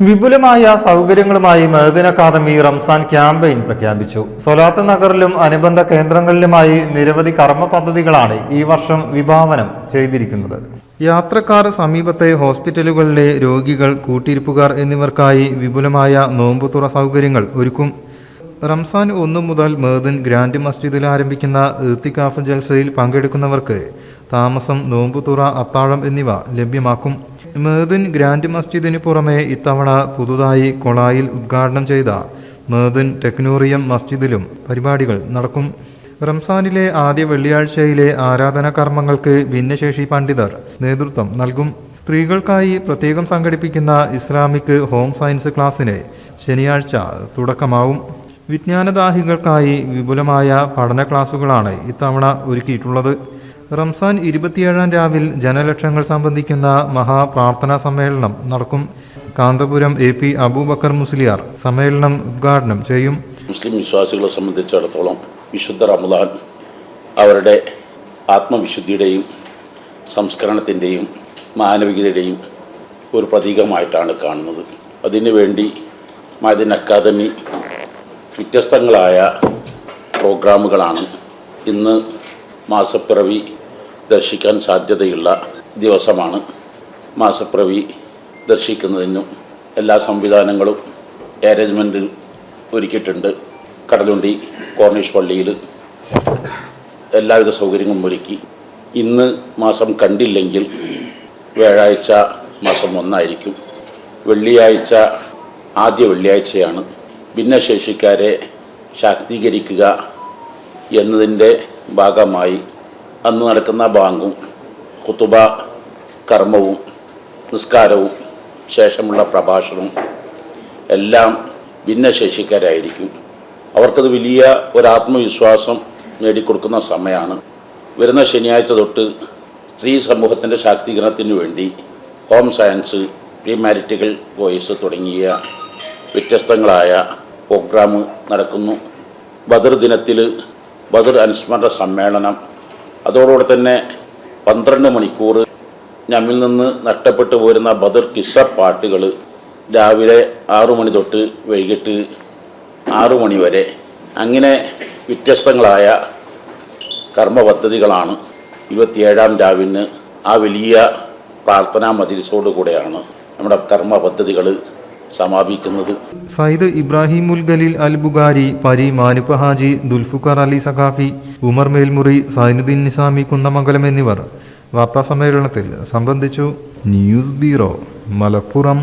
വിപുലമായ സൗകര്യങ്ങളുമായി Madin academy Ramzan campaign പ്രഖ്യാപിച്ചു. സ്വലാത്ത് നഗറിലും അനുബന്ധ കേന്ദ്രങ്ങളിലുമായി നിരവധി കർമ്മ പദ്ധതികളാണ് ഈ വർഷം വിഭാവനം ചെയ്തിരിക്കുന്നത്. യാത്രക്കാർ, സമീപത്തെ ഹോസ്പിറ്റലുകളിലെ രോഗികൾ, കൂട്ടിരിപ്പുകാർ എന്നിവർക്കായി വിപുലമായ നോമ്പുതുറ സൗകര്യങ്ങൾ ഒരുക്കും. റംസാൻ 1 മുതൽ മഅ്ദിൻ ഗ്രാൻഡ് മസ്ജിദിൽ ആരംഭിക്കുന്ന ഇഅ്തികാഫ് ജൽസയിൽ പങ്കെടുക്കുന്നവർക്ക് താമസം, നോമ്പുതുറ, അത്താഴം എന്നിവ ലഭ്യമാക്കും. മഅ്ദിൻ ഗ്രാൻഡ് മസ്ജിദിന് പുറമെ ഇത്തവണ പുതുതായി കൊളായിൽ ഉദ്ഘാടനം ചെയ്ത മഅ്ദിൻ ടെക്നോറിയം മസ്ജിദിലും പരിപാടികൾ നടക്കും. റംസാനിലെ ആദ്യ വെള്ളിയാഴ്ചയിലെ ആരാധനാ കർമ്മങ്ങൾക്ക് ഭിന്നശേഷി പണ്ഡിതർ നേതൃത്വം നൽകും. സ്ത്രീകൾക്കായി പ്രത്യേകം സംഘടിപ്പിക്കുന്ന ഇസ്ലാമിക് ഹോം സയൻസ് ക്ലാസ്സിന് ശനിയാഴ്ച തുടക്കമാവും. വിജ്ഞാനദാഹികൾക്കായി വിപുലമായ പഠന ക്ലാസുകളാണ് ഇത്തവണ ഒരുക്കിയിട്ടുള്ളത്. റംസാൻ 27-ാം രാവിൽ ജനലക്ഷങ്ങൾ സംബന്ധിക്കുന്ന മഹാപ്രാർത്ഥനാ സമ്മേളനം നടക്കും. കാന്തപുരം AP അബൂബക്കർ മുസ്ലിയാർ സമ്മേളനം ഉദ്ഘാടനം ചെയ്യും. മുസ്ലിം വിശ്വാസികളെ സംബന്ധിച്ചിടത്തോളം വിശുദ്ധ റമദാൻ അവരുടെ ആത്മവിശുദ്ധിയുടെയും സംസ്കരണത്തിൻ്റെയും മാനവികതയുടെയും ഒരു പ്രതീകമായിട്ടാണ് കാണുന്നത്. അതിനുവേണ്ടി മഅ്ദിൻ അക്കാദമി വ്യത്യസ്തങ്ങളായ പ്രോഗ്രാമുകളാണ്. ഇന്ന് മാസപ്പിറവി ദർശിക്കാൻ സാധ്യതയുള്ള ദിവസമാണ്. മാസപ്പിറവി ദർശിക്കുന്നതിനും എല്ലാ സംവിധാനങ്ങളും അറേഞ്ച്മെൻറ്റ് ഒരുക്കിയിട്ടുണ്ട്. കടലുണ്ടി കോർണിഷ് പള്ളിയിൽ എല്ലാവിധ സൗകര്യങ്ങളും ഒരുക്കി. ഇന്ന് മാസം കണ്ടില്ലെങ്കിൽ വ്യാഴാഴ്ച മാസം 1 വെള്ളിയാഴ്ച ആദ്യ വെള്ളിയാഴ്ചയാണ്. ഭിന്നശേഷിക്കാരെ ശാക്തീകരിക്കുക എന്നതിൻ്റെ ഭാഗമായി അന്ന് നടക്കുന്ന ബാങ്കും ഖുതുബ കർമ്മവും നിസ്കാരവും ശേഷമുള്ള പ്രഭാഷണവും എല്ലാം ഭിന്നശേഷിക്കാരായിരിക്കും. അവർക്കത് വലിയ ഒരാത്മവിശ്വാസം നേടിക്കൊടുക്കുന്ന സമയമാണ്. വരുന്ന ശനിയാഴ്ച തൊട്ട് സ്ത്രീ സമൂഹത്തിൻ്റെ ശാക്തീകരണത്തിന് വേണ്ടി home science, pre marital voice തുടങ്ങിയ വ്യത്യസ്തങ്ങളായ പ്രോഗ്രാം നടക്കുന്നു. ബദർ ദിനത്തിൽ ബദർ അനുസ്മരണ സമ്മേളനം, അതോടുകൂടെ തന്നെ 12 മണിക്കൂർ നമ്മിൽ നിന്ന് നഷ്ടപ്പെട്ടു പോരുന്ന ബദർ കിസ്സ പാട്ടുകൾ രാവിലെ 6 മണി തൊട്ട് വൈകിട്ട് 6 മണി വരെ, അങ്ങനെ വ്യത്യസ്തങ്ങളായ കർമ്മ പദ്ധതികളാണ് 27-ാം രാവിന് ആ വലിയ പ്രാർത്ഥനാ മജ്‌ലിസോടു കൂടെയാണ് നമ്മുടെ കർമ്മ പദ്ധതികൾ സമാപിക്കുന്നത്. സയ്യിദ് ഇബ്രാഹിമുൽ ഖലീൽ അൽ ബുഖാരി, പരി മാനുപ്പ ഹാജി, ദുൽഫുഖാർ അലി സഖാഫി, ഉമർ മേൽമുറി, സൈനുദ്ദീൻ നിസാമി കുന്നമംഗലം എന്നിവർ വാർത്താസമ്മേളനത്തിൽ സംബന്ധിച്ചു. News bureau, Malappuram.